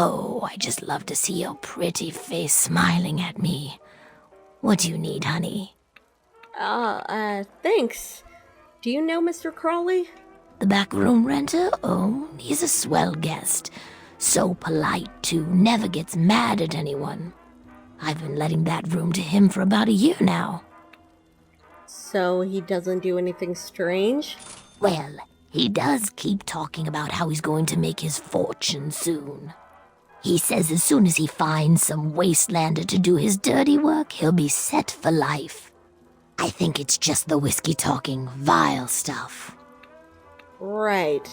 Oh, I just love to see your pretty face smiling at me. What do you need, honey? Thanks. Do you know Mr. Crawley? The back room renter? Oh, he's a swell guest. So polite, too, never gets mad at anyone. I've been letting that room to him for about a year now. So he doesn't do anything strange? Well, he does keep talking about how he's going to make his fortune soon. He says as soon as he finds some wastelander to do his dirty work, he'll be set for life. I think it's just the whiskey talking vile stuff. Right.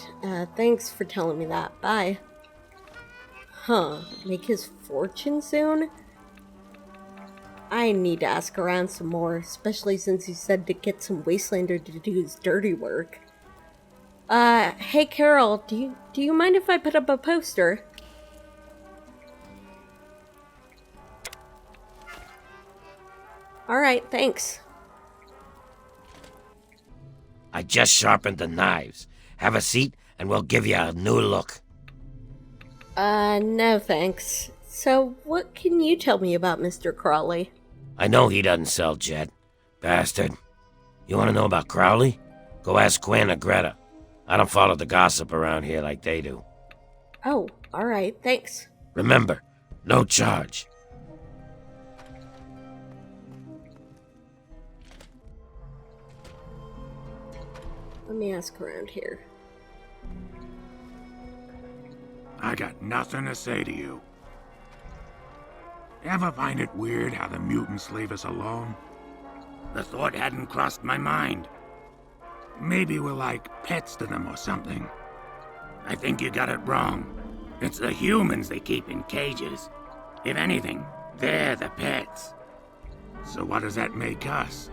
Thanks for telling me that. Bye. Huh. Make his fortune soon? I need to ask around some more, especially since he said to get some wastelander to do his dirty work. Hey Carol, do you mind if I put up a poster? Alright, thanks. I just sharpened the knives. Have a seat, and we'll give you a new look. No thanks. So, what can you tell me about Mr. Crawley? I know he doesn't sell jet. Bastard. You want to know about Crowley? Go ask Quinn or Greta. I don't follow the gossip around here like they do. Oh, alright, thanks. Remember, no charge. Let me ask around here. I got nothing to say to you. Ever find it weird how the mutants leave us alone? The thought hadn't crossed my mind. Maybe we're like pets to them or something. I think you got it wrong. It's the humans they keep in cages. If anything, they're the pets. So what does that make us?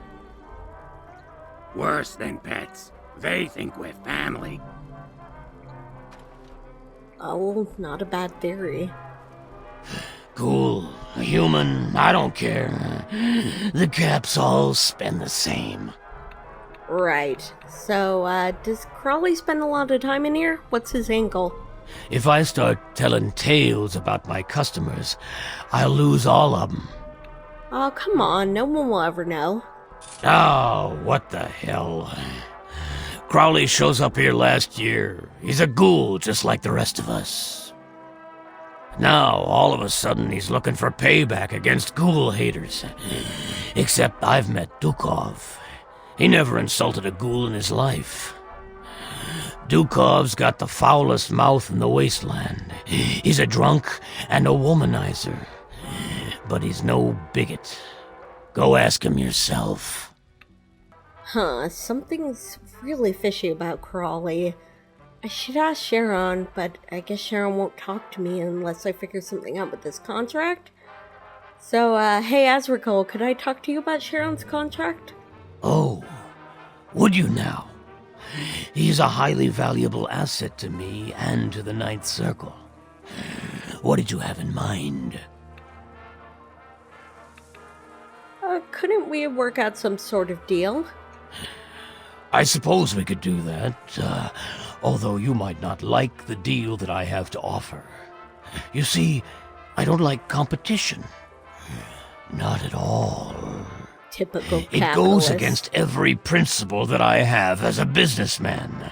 Worse than pets. They think we're family. Oh, not a bad theory. Cool. A human, I don't care. The caps all spend the same. Right. So, does Crawley spend a lot of time in here? What's his angle? If I start telling tales about my customers, I'll lose all of them. Oh, come on. No one will ever know. Oh, what the hell. Crowley shows up here last year. He's a ghoul just like the rest of us. Now, all of a sudden, he's looking for payback against ghoul haters. Except I've met Dukov. He never insulted a ghoul in his life. Dukov's got the foulest mouth in the wasteland. He's a drunk and a womanizer. But he's no bigot. Go ask him yourself. Huh, something's really fishy about Crawley. I should ask Sharon, but I guess Sharon won't talk to me unless I figure something out with this contract. So, hey Azrakal, could I talk to you about Sharon's contract? Oh, would you now? He's a highly valuable asset to me and to the Ninth Circle. What did you have in mind? Couldn't we work out some sort of deal? I suppose we could do that, although you might not like the deal that I have to offer. You see, I don't like competition. Not at all. Typical capitalist. It goes against every principle that I have as a businessman.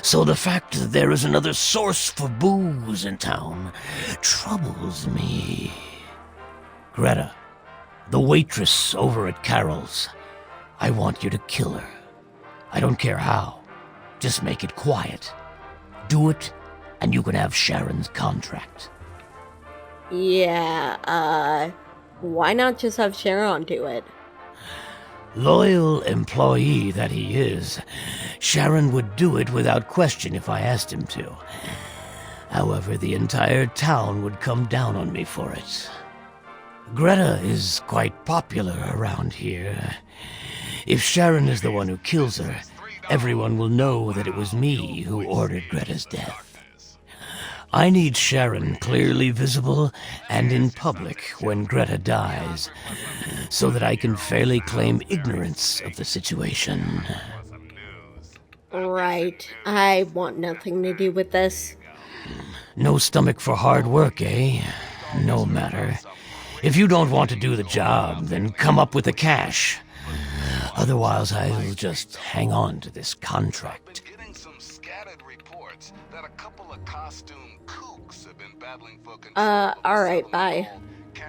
So the fact that there is another source for booze in town troubles me. Greta, the waitress over at Carol's, I want you to kill her. I don't care how. Just make it quiet. Do it, and you can have Sharon's contract. Yeah, why not just have Sharon do it? Loyal employee that he is, Sharon would do it without question if I asked him to. However, the entire town would come down on me for it. Greta is quite popular around here. If Sharon is the one who kills her, everyone will know that it was me who ordered Greta's death. I need Sharon clearly visible and in public when Greta dies, so that I can fairly claim ignorance of the situation. Right. I want nothing to do with this. No stomach for hard work, eh? No matter. If you don't want to do the job, then come up with the cash. Otherwise, I'll just hang on to this contract. Getting some scattered reports that a couple of costume kooks have been battling for alright, bye.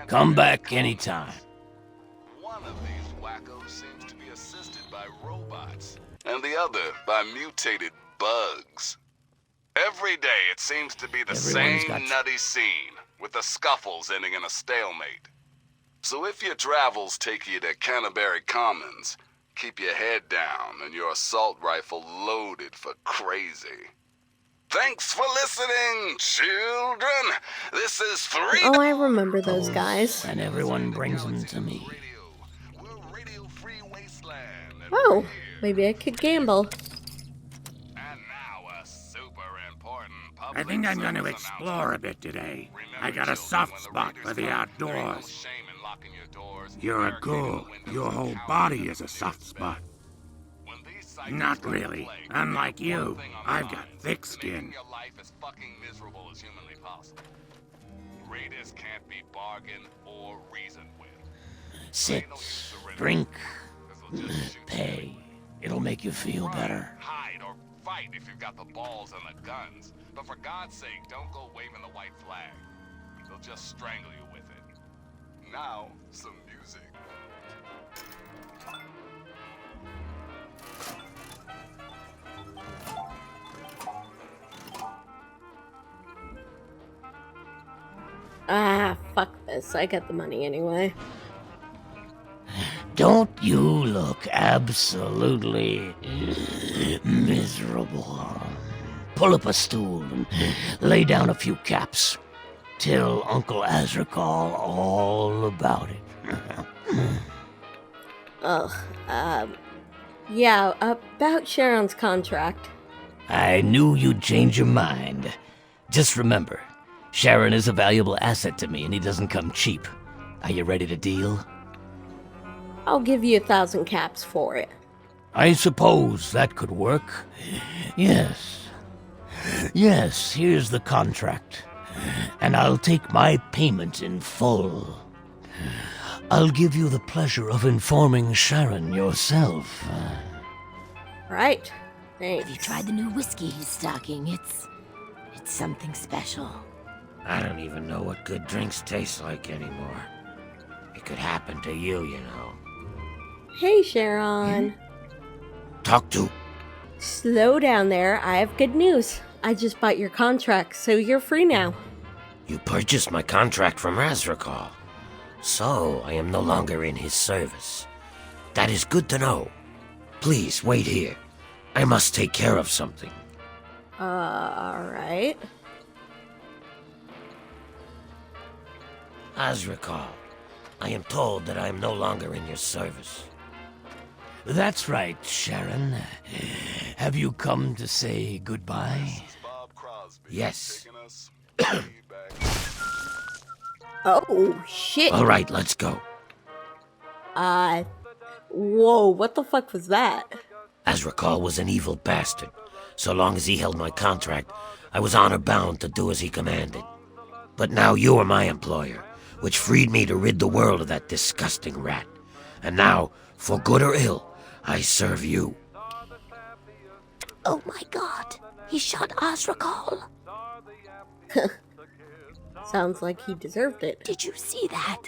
Come back anytime. One of these wackos seems to be assisted by robots, and the other by mutated bugs. Every day it seems to be the Everyone's same got- nutty scene, with the scuffles ending in a stalemate. So if your travels take you to Canterbury Commons, keep your head down and your assault rifle loaded for crazy. Thanks for listening, children. This is Oh, I remember those guys. And everyone brings them to me. We're Radio Free Wasteland. and Oh, we're here. maybe I could gamble. And now a super important public I think I'm going to service explore a bit today. announcement. I got a Remember, soft children, spot when for the readers come, there ain't no outdoors. shame in locking your doors, You're a barricading ghoul. the windows, Your and whole counting body the is a days soft in spot. bed. When these cycles Not start to really. play, Unlike you have you, one thing on I've your got mind, thick making skin. your life as fucking miserable as humanly possible. Raiders can't be bargained or reasoned with. Sit, drink, pay. It'll make you feel better. Hide or fight if you've got the balls and the guns. But for God's sake, don't go waving the white flag. They'll just strangle you with it. Now, some music. Ah, fuck this. I got the money anyway. Don't you look absolutely miserable? Pull up a stool and lay down a few caps. Tell Uncle Azrakal all about it. Ugh, yeah, about Sharon's contract. I knew you'd change your mind. Just remember, Sharon is a valuable asset to me and he doesn't come cheap. Are you ready to deal? I'll give you 1,000 caps for it. I suppose that could work. Yes. Yes, here's the contract. And I'll take my payment in full. I'll give you the pleasure of informing Sharon yourself. Right. Thanks. Have you tried the new whiskey he's stocking? It's something special. I don't even know what good drinks taste like anymore. It could happen to you, you know. Hey, Sharon. Talk to. Slow down there. I have good news. I just bought your contract, so you're free now. You purchased my contract from Azrakal. So, I am no longer in his service. That is good to know. Please, wait here. I must take care of something. Alright. Azrakal, I am told that I am no longer in your service. That's right, Sharon. Have you come to say goodbye? Bob Crosby. Yes. Taking us way back. Oh, shit. All right, let's go. Whoa, what the fuck was that? Azrakal was an evil bastard. So long as he held my contract, I was honor-bound to do as he commanded. But now you are my employer, which freed me to rid the world of that disgusting rat. And now, for good or ill, I serve you. Oh my god, he shot Azrakal. Sounds like he deserved it. Did you see that?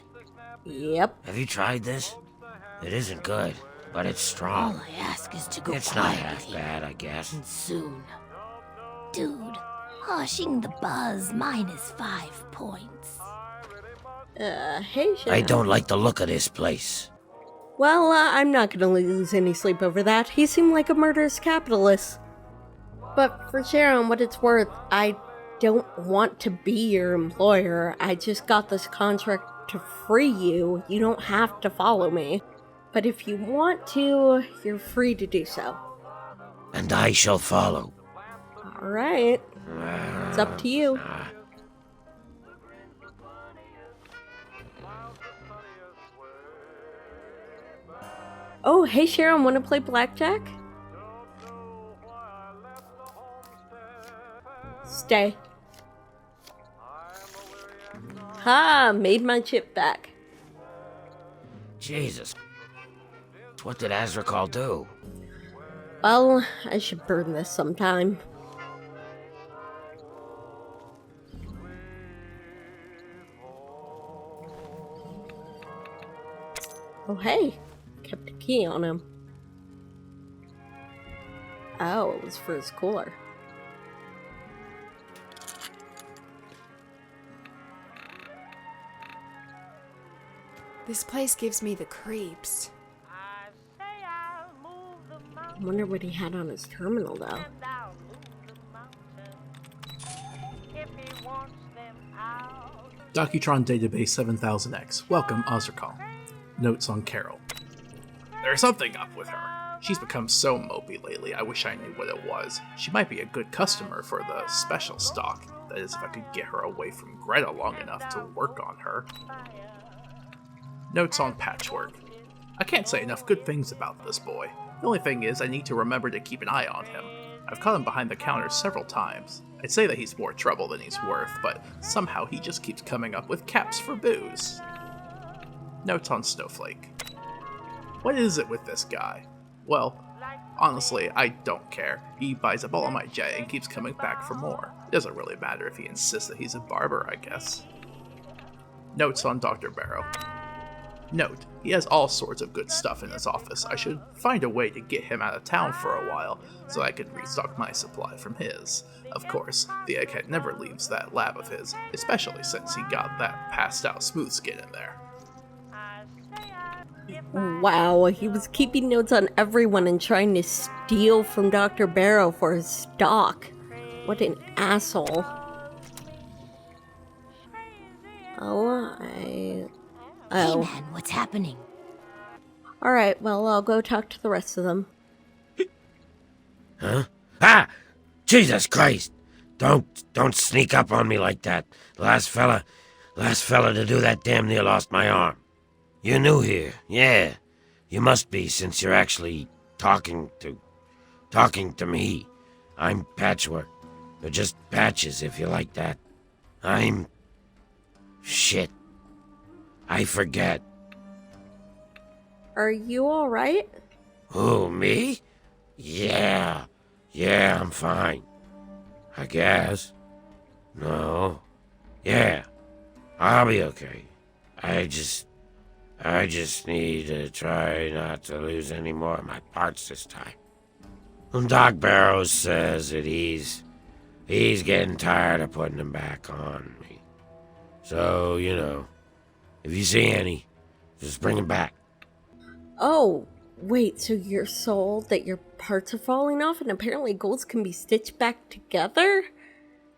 Yep. Have you tried this? It isn't good, but it's All strong. I ask is to go It's not half quietly bad, I guess. and soon. Dude, hushing the buzz -5 points. Hey, Sharon. I don't like the look of this place. Well, I'm not gonna lose any sleep over that. He seemed like a murderous capitalist. But for Sharon, what it's worth, I don't want to be your employer. I just got this contract to free you. You don't have to follow me. But if you want to, you're free to do so. And I shall follow. Alright. It's up to you. Oh, hey Sharon, wanna play blackjack? Stay. Ha! Made my chip back. Jesus. What did Azrakal do? Well, I should burn this sometime. Oh, hey. Kept a key on him. Oh, it was for his cooler. This place gives me the creeps. I wonder what he had on his terminal, though. Docutron Database 7000X. Welcome, Ozrakal. Notes on Carol. There's something up with her. She's become so mopey lately, I wish I knew what it was. She might be a good customer for the special stock. That is, if I could get her away from Greta long enough to work on her. Notes on Patchwork. I can't say enough good things about this boy. The only thing is, I need to remember to keep an eye on him. I've caught him behind the counter several times. I'd say that he's more trouble than he's worth, but somehow he just keeps coming up with caps for booze. Notes on Snowflake. What is it with this guy? Well, honestly, I don't care. He buys up all of my jet and keeps coming back for more. It doesn't really matter if he insists that he's a barber, I guess. Notes on Dr. Barrow. Note, he has all sorts of good stuff in his office. I should find a way to get him out of town for a while, so I can restock my supply from his. Of course, the egghead never leaves that lab of his, especially since he got that passed out smooth skin in there. Wow, he was keeping notes on everyone and trying to steal from Dr. Barrow for his stock. What an asshole. Hey Oh. man, what's happening? Alright, well, I'll go talk to the rest of them. Huh? Ah! Jesus Christ! Don't sneak up on me like that. Last fella to do that damn near lost my arm. You're new here. Yeah. You must be, since you're actually talking to me. I'm Patchwork. Or just Patches, if you like that. Shit. I forget. Are you alright? Who, me? Yeah, I'm fine. I guess. No. Yeah, I'll be okay. I just need to try not to lose any more of my parts this time. And Doc Barrows says that he's getting tired of putting them back on me. So, if you see any, just bring them back. Oh, wait, so you're sold that your parts are falling off and apparently golds can be stitched back together?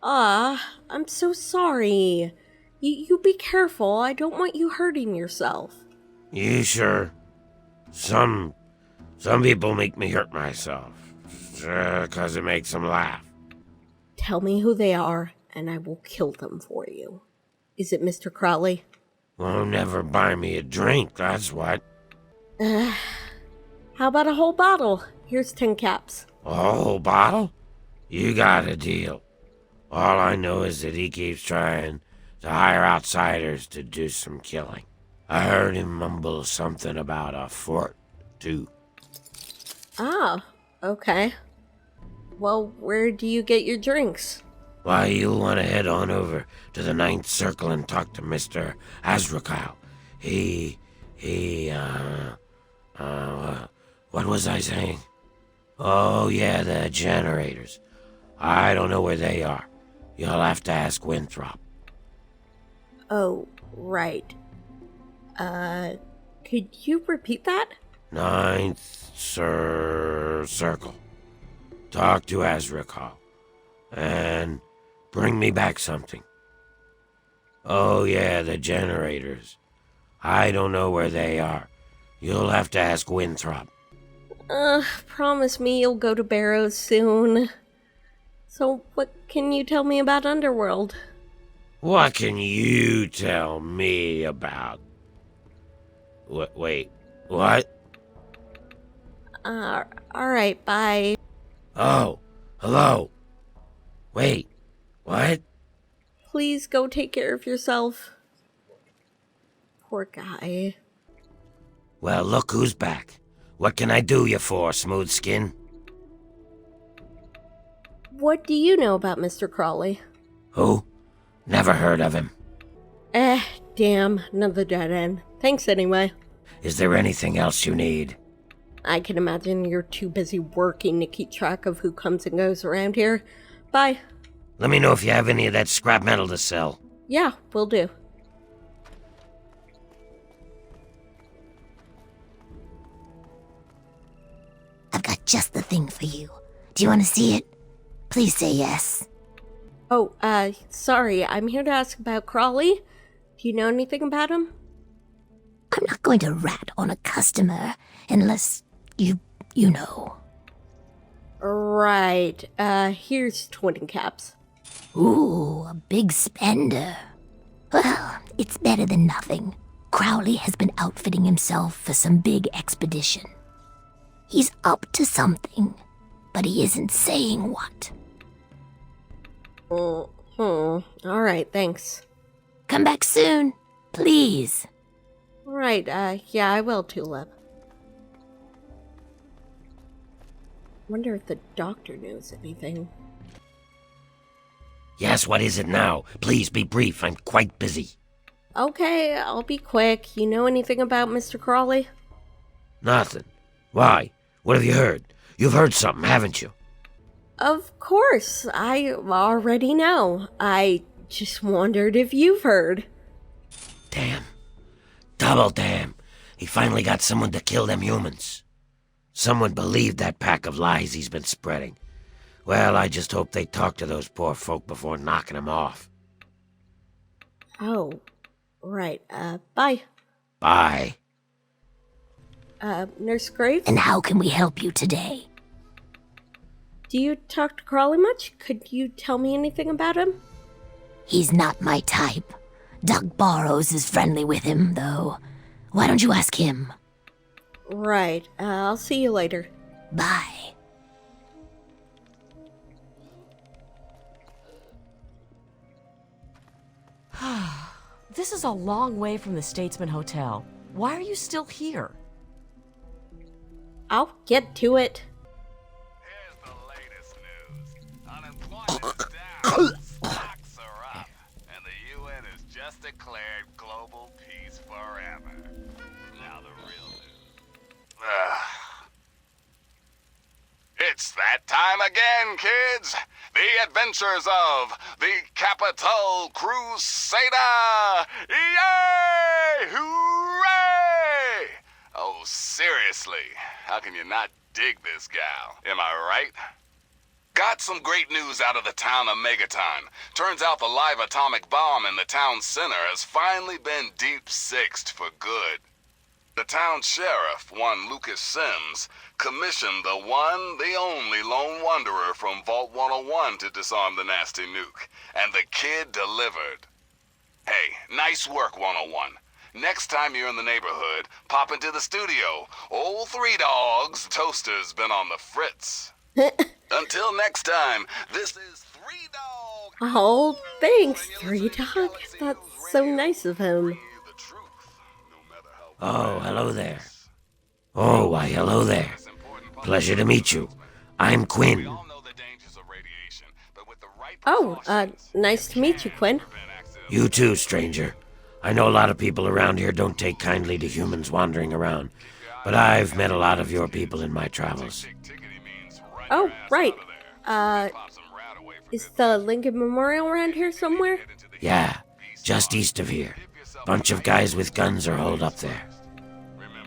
I'm so sorry. You be careful. I don't want you hurting yourself. You sure? Some people make me hurt myself, 'cause it makes them laugh. Tell me who they are, and I will kill them for you. Is it Mr. Crowley? Won't never buy me a drink, that's what. How about a whole bottle? Here's 10 caps. A whole bottle? You got a deal. All I know is that he keeps trying to hire outsiders to do some killing. I heard him mumble something about a fort, too. Ah, okay. Well, where do you get your drinks? Why, you'll want to head on over to the 9th Circle and talk to Mr. Azrakal. What was I saying? Oh, yeah, the generators. I don't know where they are. You'll have to ask Winthrop. Oh, right. Could you repeat that? 9th Circle. Talk to Azrakal. And bring me back something. Oh, yeah, the generators. I don't know where they are. You'll have to ask Winthrop. Promise me you'll go to Barrows soon. So, what can you tell me about Underworld? What can you tell me about? Wait, what? Alright, bye. Oh, hello. Wait, what? Please go take care of yourself. Poor guy. Well, look who's back. What can I do you for, smooth skin? What do you know about Mr. Crawley? Who? Never heard of him. Damn, another dead end. Thanks anyway. Is there anything else you need? I can imagine you're too busy working to keep track of who comes and goes around here. Bye. Let me know if you have any of that scrap metal to sell. Yeah, will do. I've got just the thing for you. Do you want to see it? Please say yes. Oh, sorry, I'm here to ask about Crawley. Do you know anything about him? I'm not going to rat on a customer unless you know. Right, here's 20 caps. Ooh, a big spender. Well, it's better than nothing. Crowley has been outfitting himself for some big expedition. He's up to something, but he isn't saying what. Alright, thanks. Come back soon, please. Right, yeah, I will, Tulip. Wonder if the doctor knows anything. Yes, what is it now? Please be brief, I'm quite busy. Okay, I'll be quick. You know anything about Mr. Crawley? Nothing. Why? What have you heard? You've heard something, haven't you? Of course, I already know. I just wondered if you've heard. Damn. Double damn. He finally got someone to kill them humans. Someone believed that pack of lies he's been spreading. Well, I just hope they talk to those poor folk before knocking them off. Oh, right, bye. Bye. Nurse Graves? And how can we help you today? Do you talk to Crawley much? Could you tell me anything about him? He's not my type. Doc Barrows is friendly with him, though. Why don't you ask him? Right, I'll see you later. Bye. This is a long way from the Statesman Hotel. Why are you still here? I'll get to it. Here's the latest news. Unemployment's down, stocks are up, and the UN has just declared global peace forever. Now the real news. It's that time again, kids! The adventures of the Capital Crusader! Yay! Hooray! Oh, seriously, how can you not dig this gal? Am I right? Got some great news out of the town of Megaton. Turns out the live atomic bomb in the town center has finally been deep-sixed for good. The town sheriff, one Lucas Sims, commissioned the one, the only lone wanderer from Vault 101 to disarm the nasty nuke, and the kid delivered. Hey, nice work, 101. Next time you're in the neighborhood, pop into the studio. Old Three Dogs Toaster's been on the fritz. Until next time, this is Three Dog. Oh, thanks, Three Dog. That's so nice of him. Oh, hello there. Oh, why, hello there. Pleasure to meet you. I'm Quinn. Oh, nice to meet you, Quinn. You too, stranger. I know a lot of people around here don't take kindly to humans wandering around, but I've met a lot of your people in my travels. Oh, right. Is the Lincoln Memorial around here somewhere? Yeah, just east of here. Bunch of guys with guns are holed up there.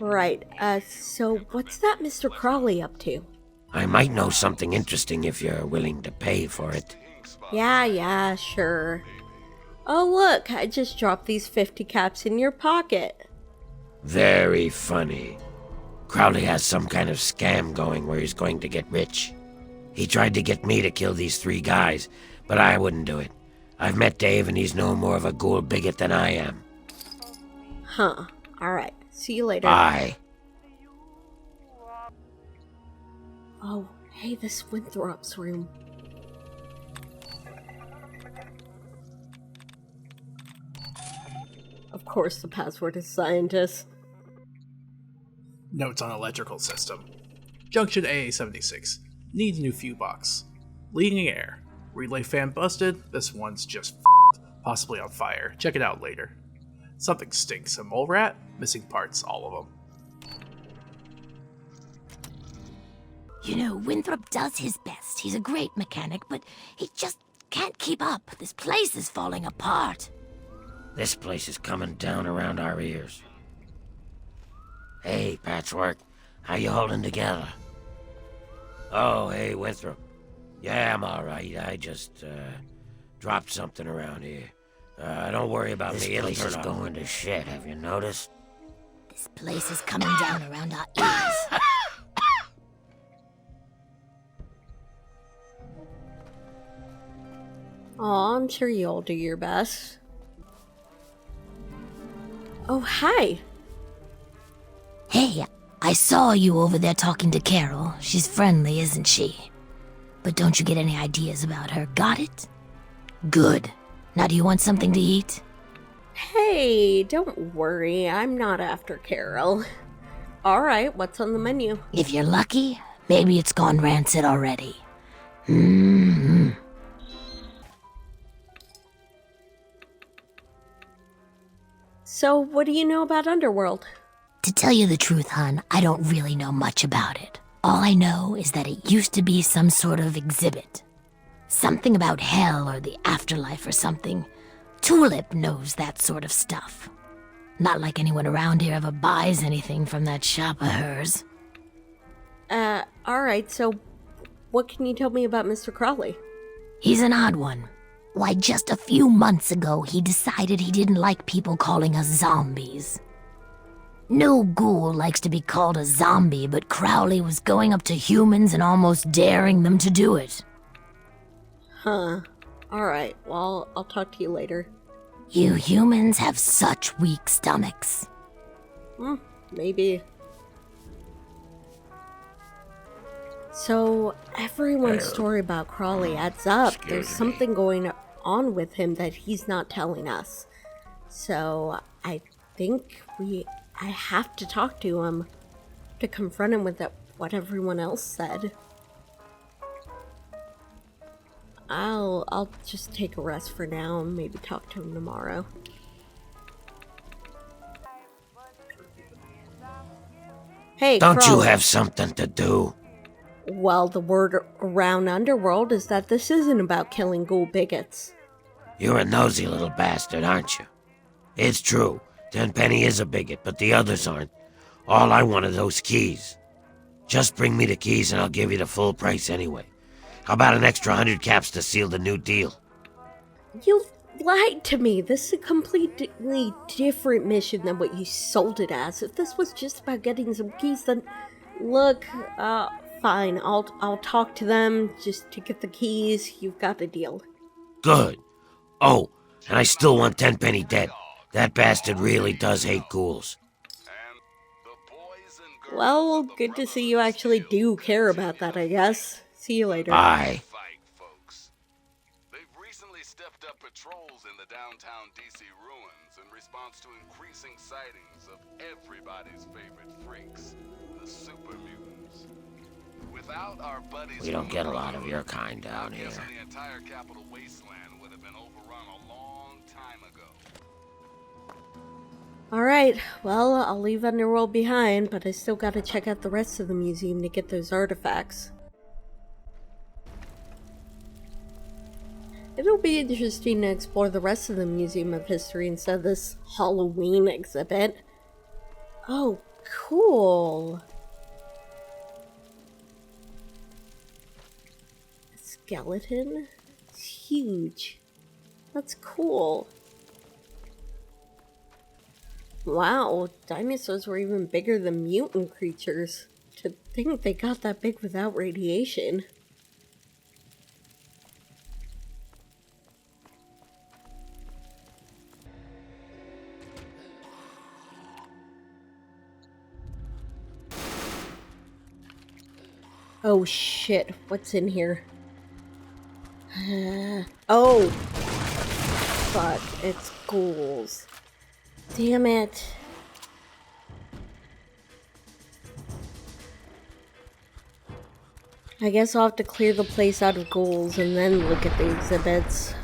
Right, so what's that Mr. Crawley up to? I might know something interesting if you're willing to pay for it. Yeah, sure. Oh, look, I just dropped these 50 caps in your pocket. Very funny. Crowley has some kind of scam going where he's going to get rich. He tried to get me to kill these 3 guys, but I wouldn't do it. I've met Dave and he's no more of a ghoul bigot than I am. Huh, alright. See you later. Bye. Oh, hey, this Winthrop's room. Of course the password is scientist. Notes on electrical system. Junction AA76. Needs new fuse box. Leaking air. Relay fan busted. This one's just possibly on fire. Check it out later. Something stinks. A mole rat? Missing parts, all of them. You know, Winthrop does his best. He's a great mechanic, but he just can't keep up. This place is falling apart. This place is coming down around our ears. Hey, Patchwork. How you holding together? Oh, hey, Winthrop. Yeah, I'm alright. I just, dropped something around here. Don't worry about me. This place is going to shit, have you noticed? This place is coming down around our ears. Aw, I'm sure you'll do your best. Oh, hi. Hey, I saw you over there talking to Carol. She's friendly, isn't she? But don't you get any ideas about her, got it? Good. Now do you want something to eat? Hey, don't worry, I'm not after Carol. Alright, what's on the menu? If you're lucky, maybe it's gone rancid already. Mm-hmm. So, what do you know about Underworld? To tell you the truth, hon, I don't really know much about it. All I know is that it used to be some sort of exhibit. Something about hell or the afterlife or something. Tulip knows that sort of stuff. Not like anyone around here ever buys anything from that shop of hers. Alright, so what can you tell me about Mr. Crowley? He's an odd one. Why, just a few months ago, he decided he didn't like people calling us zombies. No ghoul likes to be called a zombie, but Crowley was going up to humans and almost daring them to do it. Huh. Alright, well, I'll talk to you later. You humans have such weak stomachs. Maybe. So, everyone's story about Crowley adds up. There's something going on with him that he's not telling us. So, I think I have to talk to him to confront him with what everyone else said. I'll just take a rest for now and maybe talk to him tomorrow. Hey, Don't Crowley. you have something to do? Well, the word around Underworld is that this isn't about killing ghoul bigots. You're a nosy little bastard, aren't you? It's true. Tenpenny is a bigot, but the others aren't. All I want are those keys. Just bring me the keys and I'll give you the full price anyway. How about an extra 100 caps to seal the new deal? You lied to me. This is a completely different mission than what you sold it as. If this was just about getting some keys, then look, fine. I'll talk to them just to get the keys. You've got a deal. Good. Oh, and I still want Tenpenny dead. That bastard really does hate ghouls. Well, good to see you actually do care about that, I guess. See you later. Bye. They've recently stepped up patrols in the downtown DC ruins in response to increasing sightings of everybody's favorite freaks, the super mutants. Without our buddies, We don't get a lot of your kind down here. the entire capital wasteland would have been overrun a long time ago. Alright, well, I'll leave Underworld behind, but I still gotta check out the rest of the museum to get those artifacts. It'll be interesting to explore the rest of the Museum of History instead of this Halloween exhibit. Oh, cool. A skeleton? It's huge. That's cool. Wow, dinosaurs were even bigger than mutant creatures. To think they got that big without radiation. Oh shit, what's in here? Oh! Fuck, it's ghouls. Damn it. I guess I'll have to clear the place out of ghouls and then look at the exhibits.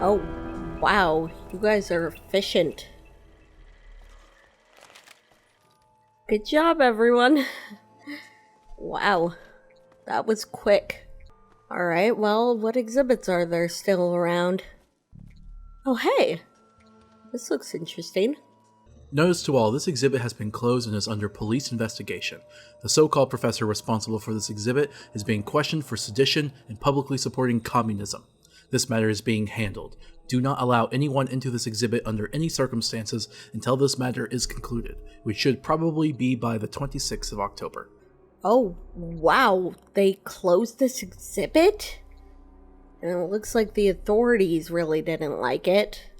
Oh, wow. You guys are efficient. Good job, everyone. Wow. That was quick. Alright, well, what exhibits are there still around? Oh, hey! This looks interesting. Notice to all, this exhibit has been closed and is under police investigation. The so-called professor responsible for this exhibit is being questioned for sedition and publicly supporting communism. This matter is being handled. Do not allow anyone into this exhibit under any circumstances until this matter is concluded, which should probably be by the 26th of October. Oh, wow. They closed this exhibit? And it looks like the authorities really didn't like it.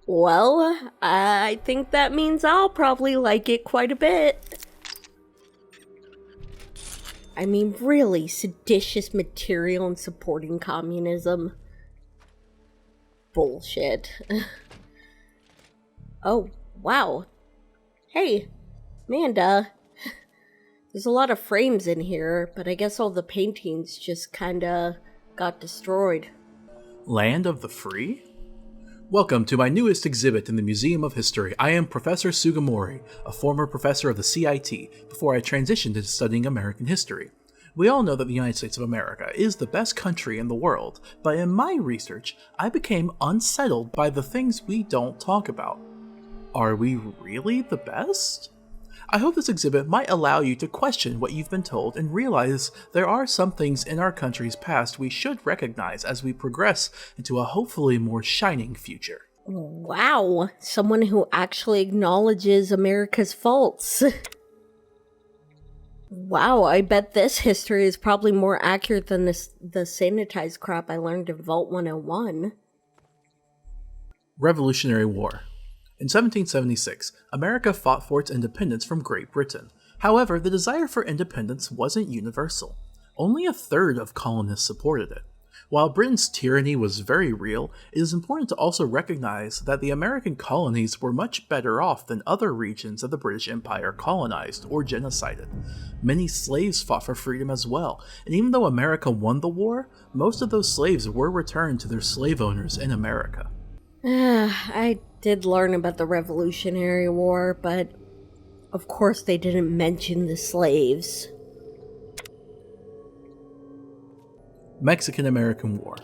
Well, I think that means I'll probably like it quite a bit. I mean, really, seditious material and supporting communism. Bullshit. Oh, wow. Hey, Amanda. There's a lot of frames in here, but I guess all the paintings just kinda got destroyed. Land of the Free? Welcome to my newest exhibit in the Museum of History. I am Professor Sugimori, a former professor of the CIT, before I transitioned into studying American history. We all know that the United States of America is the best country in the world, but in my research, I became unsettled by the things we don't talk about. Are we really the best? I hope this exhibit might allow you to question what you've been told and realize there are some things in our country's past we should recognize as we progress into a hopefully more shining future. Wow, someone who actually acknowledges America's faults. Wow, I bet this history is probably more accurate than the sanitized crap I learned in Vault 101. Revolutionary War. In 1776, America fought for its independence from Great Britain. However, the desire for independence wasn't universal. Only a third of colonists supported it. While Britain's tyranny was very real, it is important to also recognize that the American colonies were much better off than other regions of the British Empire colonized or genocided. Many slaves fought for freedom as well, and even though America won the war, most of those slaves were returned to their slave owners in America. I did learn about the Revolutionary War, but of course they didn't mention the slaves. Mexican-American War.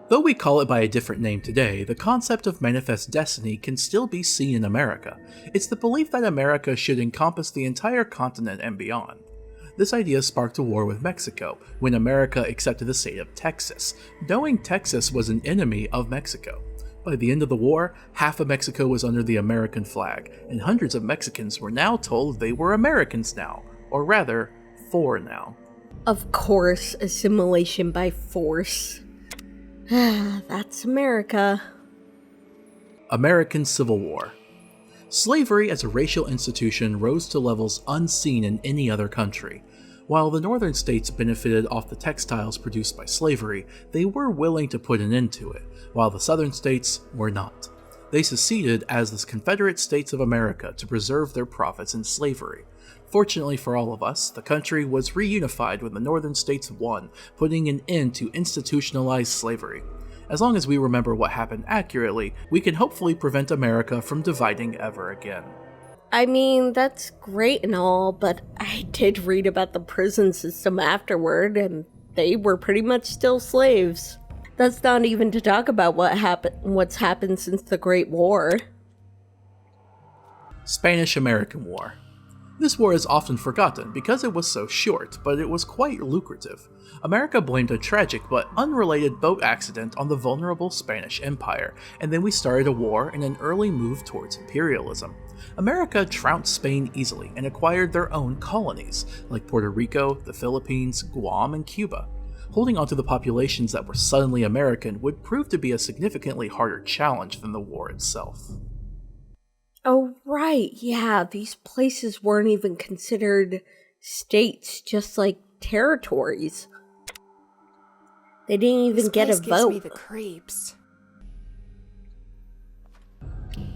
Though we call it by a different name today, the concept of manifest destiny can still be seen in America. It's the belief that America should encompass the entire continent and beyond. This idea sparked a war with Mexico, when America accepted the state of Texas, knowing Texas was an enemy of Mexico. By the end of the war, half of Mexico was under the American flag, and hundreds of Mexicans were now told they were Americans now, or rather, for now. Of course, assimilation by force. That's America. American Civil War. Slavery as a racial institution rose to levels unseen in any other country. While the northern states benefited off the textiles produced by slavery, they were willing to put an end to it, while the southern states were not. They seceded as the Confederate States of America to preserve their profits in slavery. Fortunately for all of us, the country was reunified when the northern states won, putting an end to institutionalized slavery. As long as we remember what happened accurately, we can hopefully prevent America from dividing ever again. I mean, that's great and all, but I did read about the prison system afterward, and they were pretty much still slaves. That's not even to talk about what's happened since the Great War. Spanish-American War. This war is often forgotten because it was so short, but it was quite lucrative. America blamed a tragic but unrelated boat accident on the vulnerable Spanish Empire, and then we started a war and an early move towards imperialism. America trounced Spain easily and acquired their own colonies, like Puerto Rico, the Philippines, Guam, and Cuba. Holding onto the populations that were suddenly American would prove to be a significantly harder challenge than the war itself. Oh, right, yeah, these places weren't even considered states, just like territories. They didn't even This get a place gives me vote. the creeps.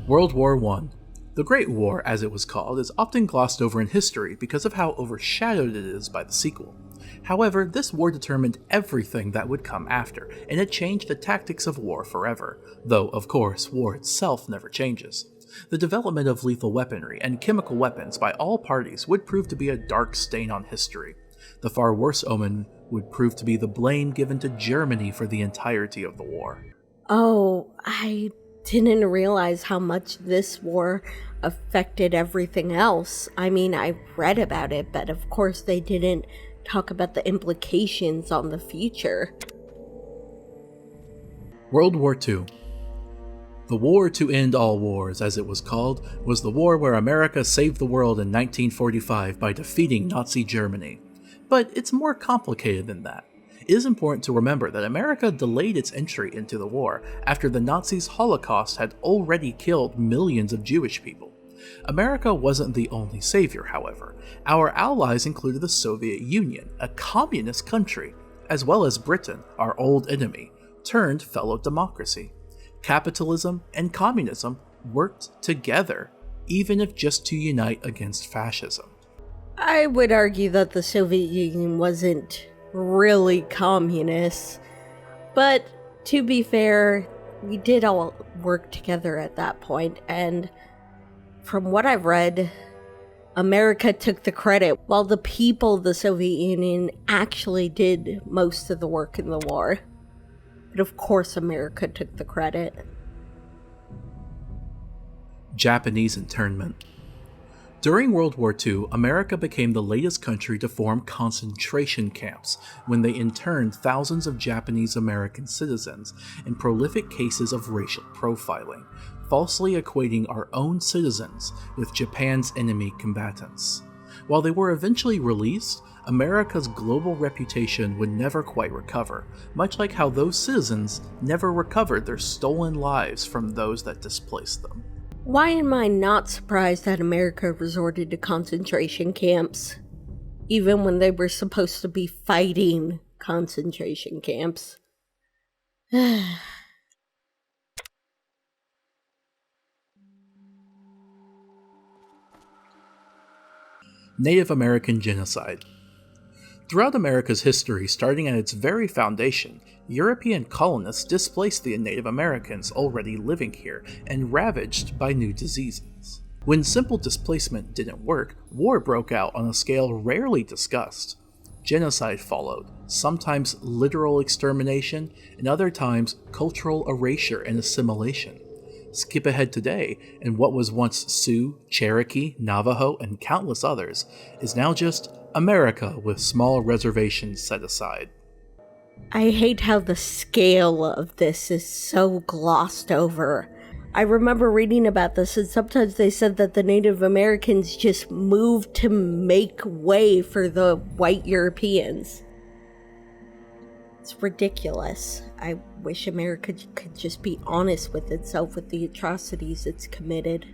World War I. The Great War, as it was called, is often glossed over in history because of how overshadowed it is by the sequel. However, this war determined everything that would come after, and it changed the tactics of war forever, though, of course, war itself never changes. The development of lethal weaponry and chemical weapons by all parties would prove to be a dark stain on history. The far worse omen would prove to be the blame given to Germany for the entirety of the war. Oh, I didn't realize how much this war affected everything else. I mean, I read about it, but of course they didn't talk about the implications on the future. World War II. The War to End All Wars, as it was called, was the war where America saved the world in 1945 by defeating Nazi Germany. But it's more complicated than that. It is important to remember that America delayed its entry into the war after the Nazis' Holocaust had already killed millions of Jewish people. America wasn't the only savior, however. Our allies included the Soviet Union, a communist country, as well as Britain, our old enemy, turned fellow democracy. Capitalism and communism worked together, even if just to unite against fascism. I would argue that the Soviet Union wasn't really communist, but to be fair, we did all work together at that point, and from what I've read, America took the credit, while the people of the Soviet Union actually did most of the work in the war. But of course America took the credit. Japanese internment. During World War II, America became the latest country to form concentration camps when they interned thousands of Japanese American citizens in prolific cases of racial profiling, falsely equating our own citizens with Japan's enemy combatants. While they were eventually released, America's global reputation would never quite recover, much like how those citizens never recovered their stolen lives from those that displaced them. Why am I not surprised that America resorted to concentration camps, even when they were supposed to be fighting concentration camps? Native American genocide. Throughout America's history, starting at its very foundation, European colonists displaced the Native Americans already living here and ravaged by new diseases. When simple displacement didn't work, war broke out on a scale rarely discussed. Genocide followed, sometimes literal extermination, and other times cultural erasure and assimilation. Skip ahead today, and what was once Sioux, Cherokee, Navajo, and countless others is now just America with small reservations set aside. I hate how the scale of this is so glossed over. I remember reading about this, and sometimes they said that the Native Americans just moved to make way for the white Europeans. It's ridiculous. I wish America could just be honest with itself with the atrocities it's committed.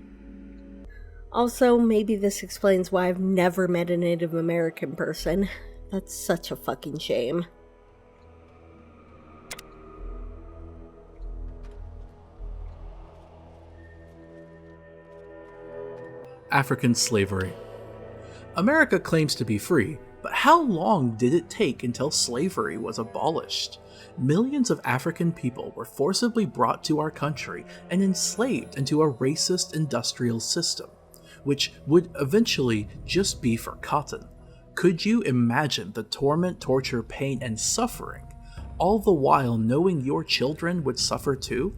Also, maybe this explains why I've never met a Native American person. That's such a fucking shame. African slavery. America claims to be free, but how long did it take until slavery was abolished? Millions of African people were forcibly brought to our country and enslaved into a racist industrial system, which would eventually just be for cotton. Could you imagine the torment, torture, pain, and suffering, all the while knowing your children would suffer too?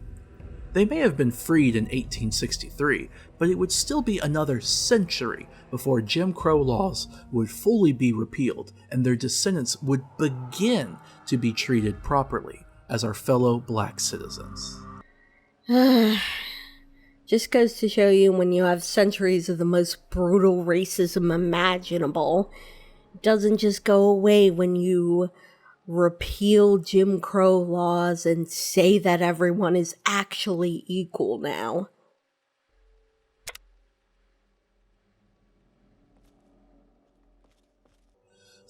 They may have been freed in 1863, but it would still be another century before Jim Crow laws would fully be repealed and their descendants would begin to be treated properly as our fellow black citizens. Just goes to show you, when you have centuries of the most brutal racism imaginable, it doesn't just go away when you repeal Jim Crow laws and say that everyone is actually equal now.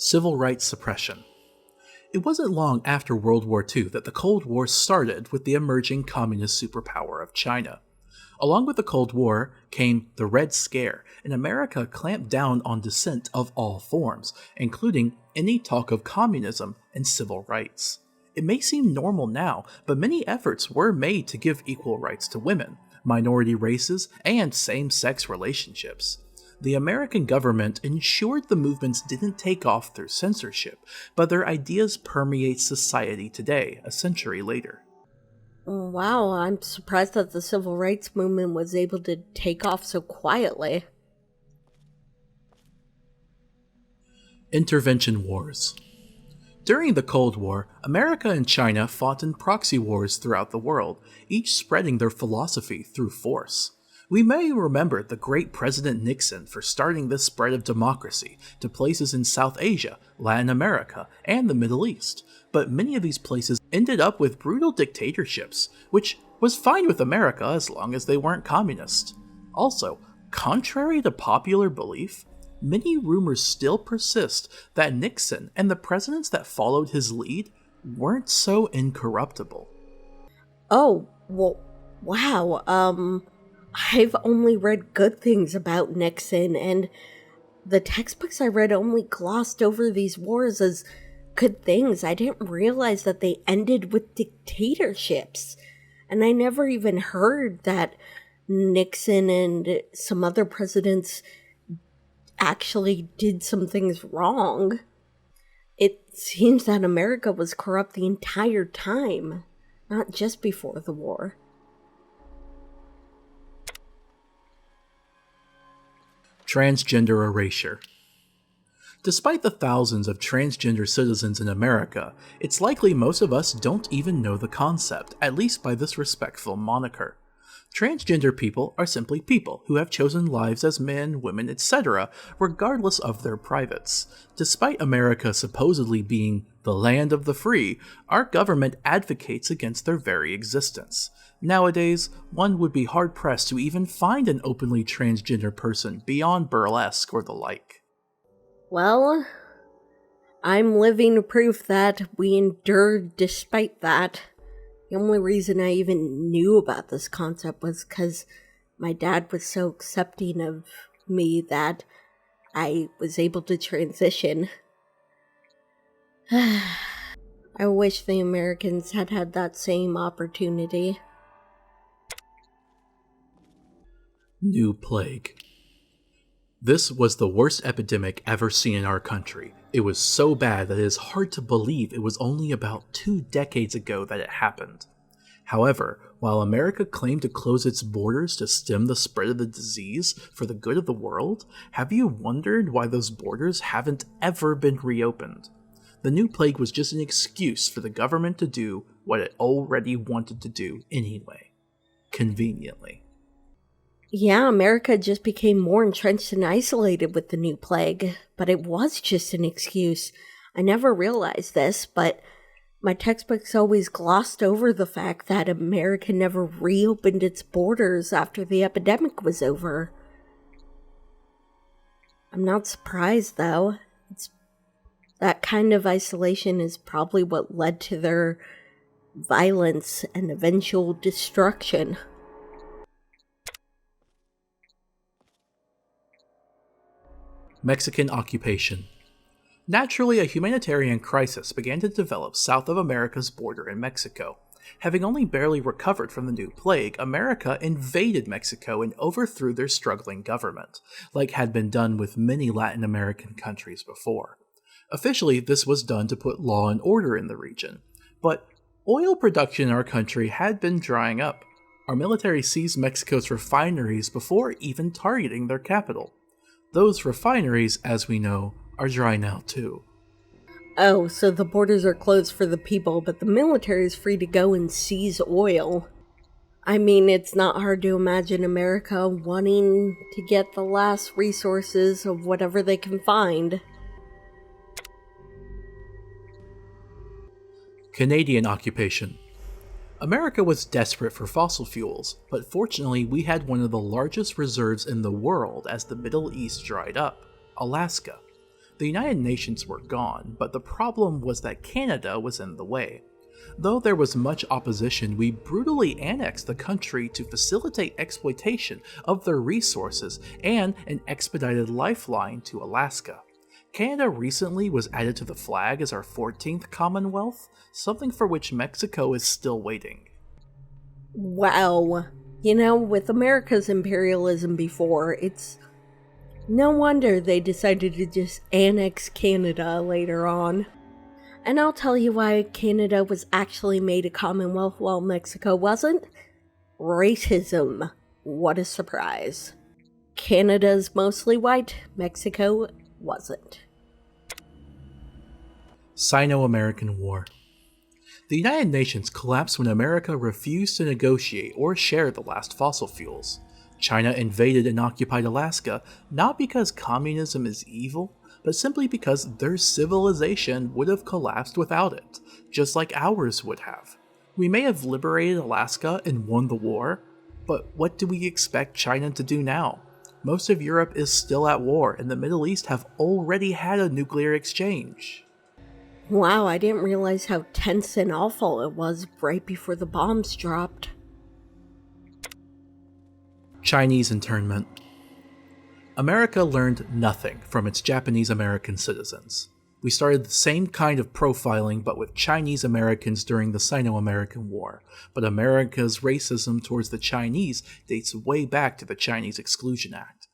Civil rights suppression. It wasn't long after World War II that the Cold War started with the emerging communist superpower of China. Along with the Cold War came the Red Scare, and America clamped down on dissent of all forms, including any talk of communism and civil rights. It may seem normal now, but many efforts were made to give equal rights to women, minority races, and same-sex relationships. The American government ensured the movements didn't take off through censorship, but their ideas permeate society today, a century later. Wow, I'm surprised that the civil rights movement was able to take off so quietly. Intervention wars. During the Cold War, America and China fought in proxy wars throughout the world, each spreading their philosophy through force. We may remember the great President Nixon for starting this spread of democracy to places in South Asia, Latin America, and the Middle East, but many of these places ended up with brutal dictatorships, which was fine with America as long as they weren't communist. Also, contrary to popular belief, many rumors still persist that Nixon and the presidents that followed his lead weren't so incorruptible. Oh, well, wow, I've only read good things about Nixon, and the textbooks I read only glossed over these wars as good things. I didn't realize that they ended with dictatorships, and I never even heard that Nixon and some other presidents actually did some things wrong. It seems that America was corrupt the entire time, not just before the war. Transgender erasure. Despite the thousands of transgender citizens in America, it's likely most of us don't even know the concept, at least by this respectful moniker. Transgender people are simply people who have chosen lives as men, women, etc., regardless of their privates. Despite America supposedly being the land of the free, our government advocates against their very existence. Nowadays, one would be hard-pressed to even find an openly transgender person beyond burlesque or the like. Well, I'm living proof that we endured despite that. The only reason I even knew about this concept was because my dad was so accepting of me that I was able to transition. I wish the Americans had had that same opportunity. New plague. This was the worst epidemic ever seen in our country. It was so bad that it is hard to believe it was only about 2 decades ago that it happened. However, while America claimed to close its borders to stem the spread of the disease for the good of the world, have you wondered why those borders haven't ever been reopened? The new plague was just an excuse for the government to do what it already wanted to do anyway. Conveniently. Yeah, America just became more entrenched and isolated with the new plague, but it was just an excuse. I never realized this, but my textbooks always glossed over the fact that America never reopened its borders after the epidemic was over. I'm not surprised, though. That kind of isolation is probably what led to their violence and eventual destruction. Mexican occupation. Naturally, a humanitarian crisis began to develop south of America's border in Mexico. Having only barely recovered from the new plague, America invaded Mexico and overthrew their struggling government, like had been done with many Latin American countries before. Officially, this was done to put law and order in the region, but oil production in our country had been drying up. Our military seized Mexico's refineries before even targeting their capital. Those refineries, as we know, are dry now too. Oh, so the borders are closed for the people, but the military is free to go and seize oil. I mean, it's not hard to imagine America wanting to get the last resources of whatever they can find. Canadian occupation. America was desperate for fossil fuels, but fortunately we had one of the largest reserves in the world as the Middle East dried up, Alaska. The United Nations were gone, but the problem was that Canada was in the way. Though there was much opposition, we brutally annexed the country to facilitate exploitation of their resources and an expedited lifeline to Alaska. Canada recently was added to the flag as our 14th Commonwealth, something for which Mexico is still waiting. Wow. You know, with America's imperialism before, it's no wonder they decided to just annex Canada later on. And I'll tell you why Canada was actually made a Commonwealth while Mexico wasn't. Racism. What a surprise. Canada's mostly white, Mexico wasn't. Sino-American War. The United Nations collapsed when America refused to negotiate or share the last fossil fuels. China invaded and occupied Alaska, not because communism is evil, but simply because their civilization would have collapsed without it, just like ours would have. We may have liberated Alaska and won the war, but what do we expect China to do now? Most of Europe is still at war, and the Middle East have already had a nuclear exchange. Wow, I didn't realize how tense and awful it was right before the bombs dropped. Chinese internment. America learned nothing from its Japanese American citizens. We started the same kind of profiling but with Chinese Americans during the Sino-American War, but America's racism towards the Chinese dates way back to the Chinese Exclusion Act.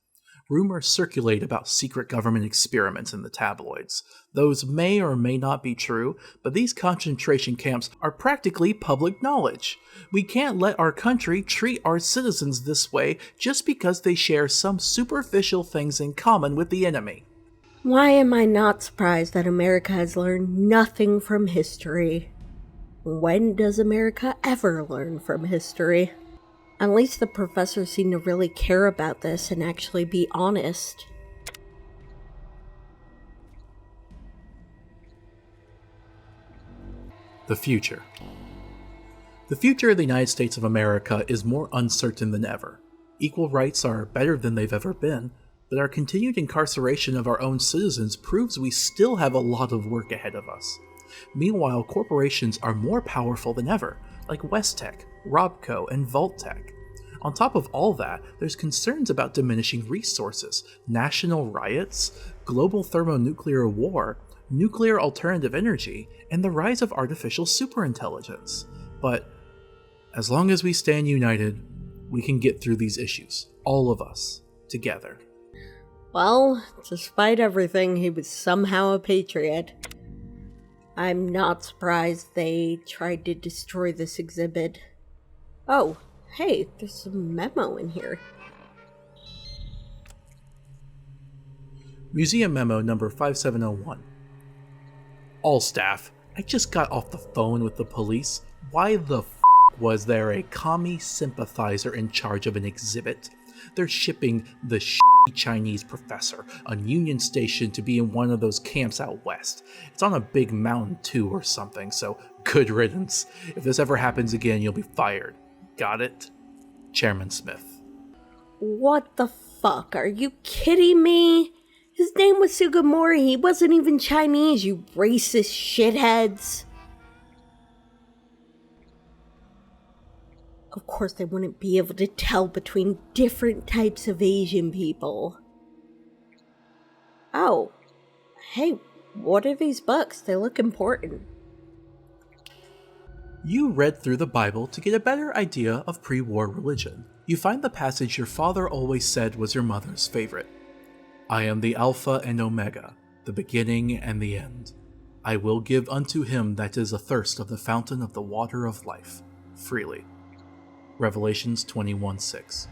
Rumors circulate about secret government experiments in the tabloids. Those may or may not be true, but these concentration camps are practically public knowledge. We can't let our country treat our citizens this way just because they share some superficial things in common with the enemy. Why am I not surprised that America has learned nothing from history? When does America ever learn from history? At least the professors seem to really care about this and actually be honest. The future. The future of the United States of America is more uncertain than ever. Equal rights are better than they've ever been, but our continued incarceration of our own citizens proves we still have a lot of work ahead of us. Meanwhile, corporations are more powerful than ever, like Westech, Robco, and Vaultec. On top of all that, there's concerns about diminishing resources, national riots, global thermonuclear war, nuclear alternative energy, and the rise of artificial superintelligence. But as long as we stand united, we can get through these issues, all of us, together. Well, despite everything, he was somehow a patriot. I'm not surprised they tried to destroy this exhibit. Oh, hey, there's a memo in here. Museum Memo number 5701. All staff, I just got off the phone with the police. Why the was there a commie sympathizer in charge of an exhibit? They're shipping the Chinese professor on Union Station to be in one of those camps out west. It's on a big mountain too or something, so good riddance. If this ever happens again, you'll be fired. Got it? Chairman Smith. What the fuck? Are you kidding me? His name was Sugimori. He wasn't even Chinese, you racist shitheads. Of course, they wouldn't be able to tell between different types of Asian people. Oh, hey, what are these books? They look important. You read through the Bible to get a better idea of pre-war religion. You find the passage your father always said was your mother's favorite. I am the Alpha and Omega, the beginning and the end. I will give unto him that is athirst of the fountain of the water of life, freely. Revelations 21:6.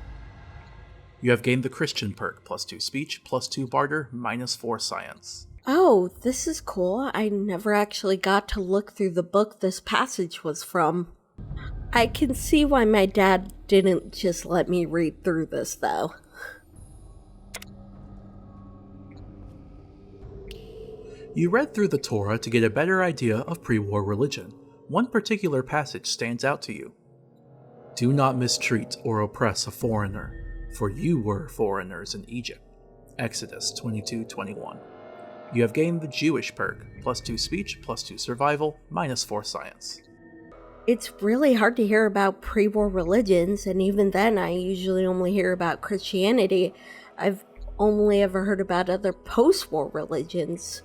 You have gained the Christian perk, +2 speech, +2 barter, -4 science. Oh, this is cool. I never actually got to look through the book this passage was from. I can see why my dad didn't just let me read through this, though. You read through the Torah to get a better idea of pre-war religion. One particular passage stands out to you. Do not mistreat or oppress a foreigner, for you were foreigners in Egypt. Exodus 22:21. You have gained the Jewish perk, +2 speech, +2 survival, -4 science. It's really hard to hear about pre-war religions, and even then I usually only hear about Christianity. I've only ever heard about other post-war religions.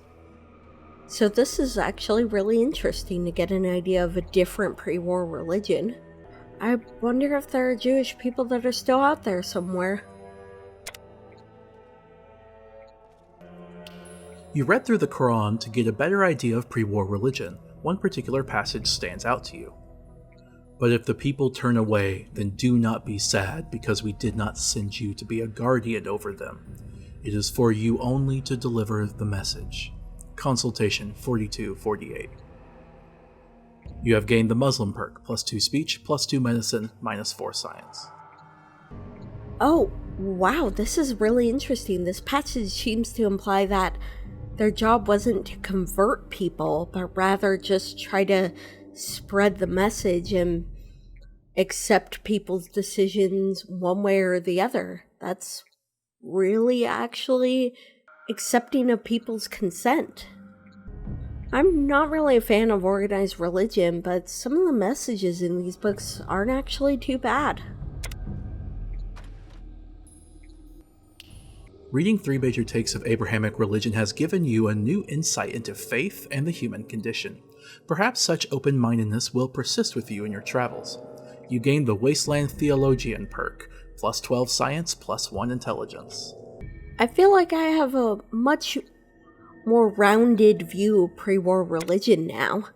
So this is actually really interesting to get an idea of a different pre-war religion. I wonder if there are Jewish people that are still out there somewhere. You read through the Quran to get a better idea of pre-war religion. One particular passage stands out to you. But if the people turn away, then do not be sad, because we did not send you to be a guardian over them. It is for you only to deliver the message. Consultation 4248. You have gained the Muslim perk, +2 speech, +2 medicine, -4 science. Oh, wow, this is really interesting. This passage seems to imply that their job wasn't to convert people, but rather just try to spread the message and accept people's decisions one way or the other. That's really actually accepting of people's consent. I'm not really a fan of organized religion, but some of the messages in these books aren't actually too bad. Reading 3 major takes of Abrahamic religion has given you a new insight into faith and the human condition. Perhaps such open-mindedness will persist with you in your travels. You gain the Wasteland Theologian perk, +12 science, +1 intelligence. I feel like I have a much more rounded view of pre-war religion now.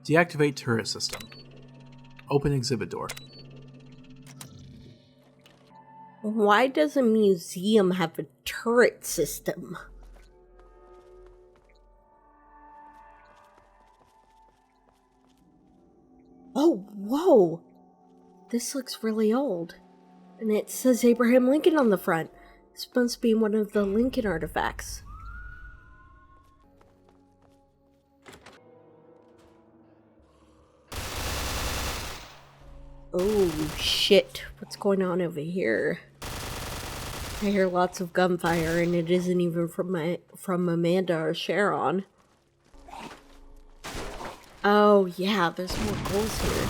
Deactivate turret system. Open exhibit door. Why does a museum have a turret system? Oh, whoa! This looks really old. And it says Abraham Lincoln on the front. This must be one of the Lincoln artifacts. Oh, shit. What's going on over here? I hear lots of gunfire, and it isn't even from Amanda or Sharon. Oh, yeah, there's more ghouls here.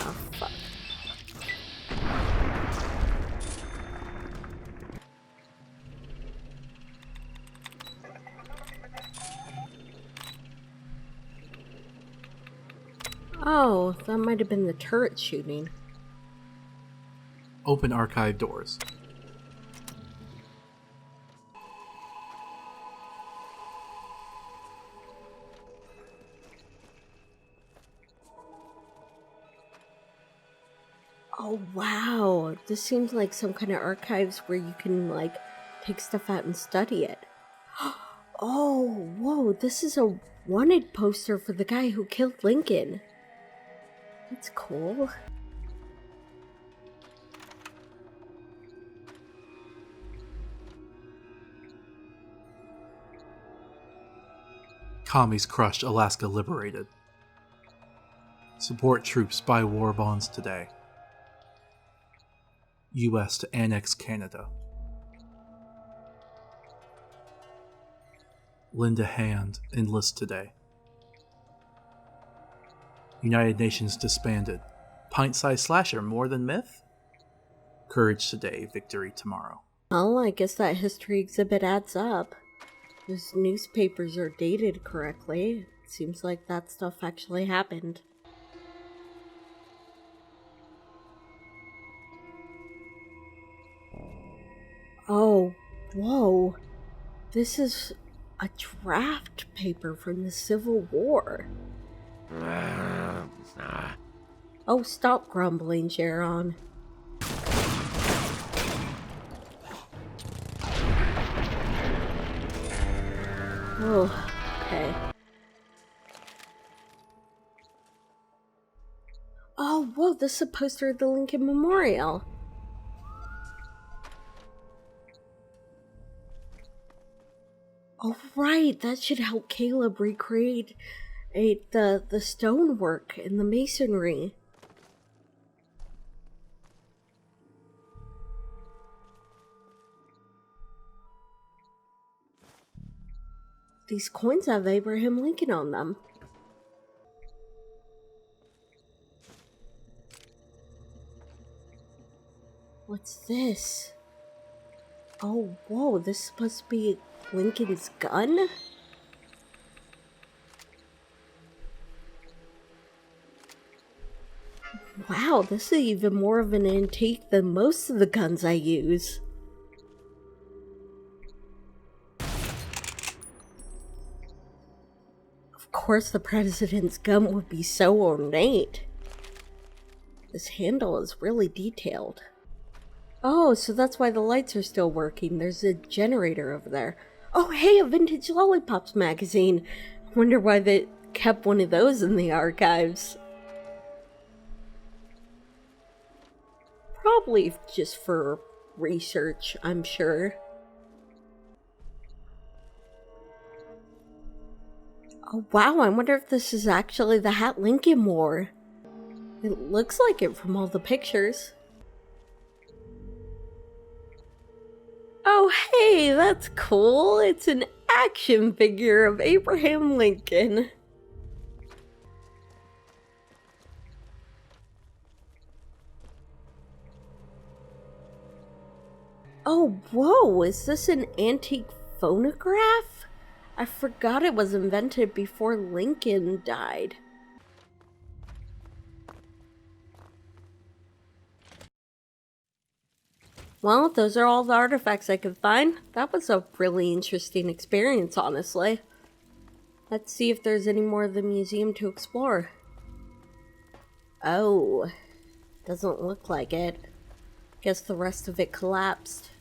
Oh, fuck. Oh, that might have been the turret shooting. Open archive doors. Oh, wow. This seems like some kind of archives where you can, like, take stuff out and study it. Oh, whoa. This is a wanted poster for the guy who killed Lincoln. That's cool. Commies crushed, Alaska liberated. Support troops buy war bonds today. U.S. to annex Canada. Lend a hand, enlist today. United Nations disbanded. Pint-sized slasher more than myth? Courage today, victory tomorrow. Well, I guess that history exhibit adds up. Those newspapers are dated correctly. It seems like that stuff actually happened. Oh, whoa. This is a draft paper from the Civil War. Oh, stop grumbling, Sharon. Oh, okay. Oh, whoa, this is a poster of the Lincoln Memorial. Oh, right, that should help Caleb recreate the stonework and the masonry. These coins have Abraham Lincoln on them. What's this? Oh, whoa, this is supposed to be Lincoln's gun? Wow, this is even more of an antique than most of the guns I use. Of course, the president's gun would be so ornate. This handle is really detailed. Oh, so that's why the lights are still working. There's a generator over there. Oh, hey, a vintage Lollipops magazine. I wonder why they kept one of those in the archives. Probably just for research, I'm sure. Oh, wow, I wonder if this is actually the hat Lincoln wore. It looks like it from all the pictures. Oh, hey, that's cool. It's an action figure of Abraham Lincoln. Oh, whoa, is this an antique phonograph? I forgot it was invented before Lincoln died. Well, those are all the artifacts I could find. That was a really interesting experience, honestly. Let's see if there's any more of the museum to explore. Oh, doesn't look like it. Guess the rest of it collapsed.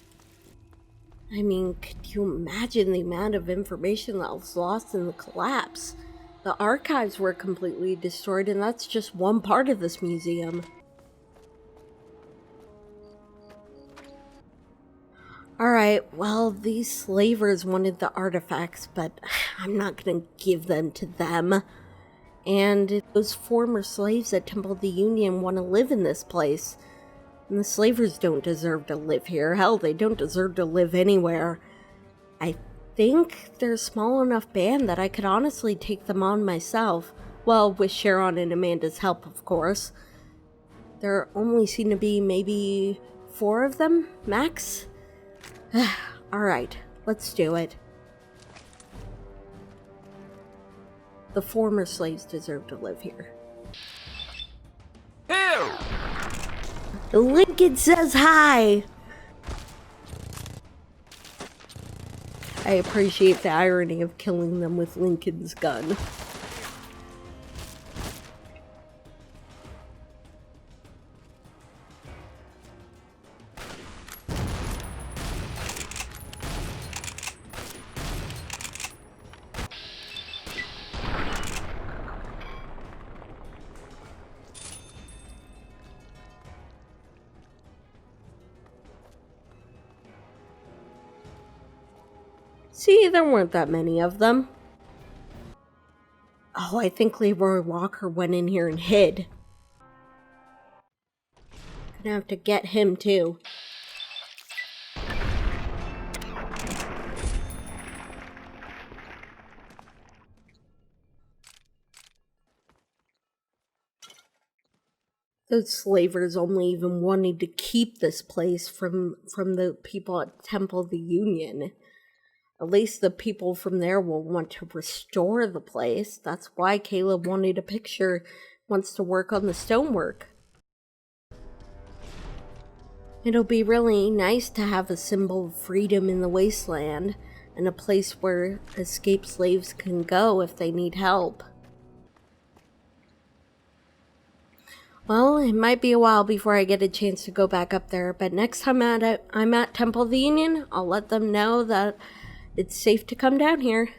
I mean, could you imagine the amount of information that was lost in the collapse? The archives were completely destroyed, and that's just one part of this museum. Alright, well, these slavers wanted the artifacts, but I'm not gonna give them to them. And those former slaves at Temple of the Union want to live in this place. And the slavers don't deserve to live here. Hell, they don't deserve to live anywhere. I think they're a small enough band that I could honestly take them on myself. Well, with Sharon and Amanda's help, of course. There only seem to be maybe 4 of them, max? Alright, let's do it. The former slaves deserve to live here. Ew! Lincoln says hi! I appreciate the irony of killing them with Lincoln's gun. See, there weren't that many of them. Oh, I think Leroy Walker went in here and hid. Gonna have to get him too. Those slavers only even wanted to keep this place from the people at Temple of the Union. At least the people from there will want to restore the place. That's why Caleb wanted a picture, wants to work on the stonework. It'll be really nice to have a symbol of freedom in the wasteland, and a place where escaped slaves can go if they need help. Well, it might be a while before I get a chance to go back up there, but next time I'm at Temple of the Union, I'll let them know that it's safe to come down here.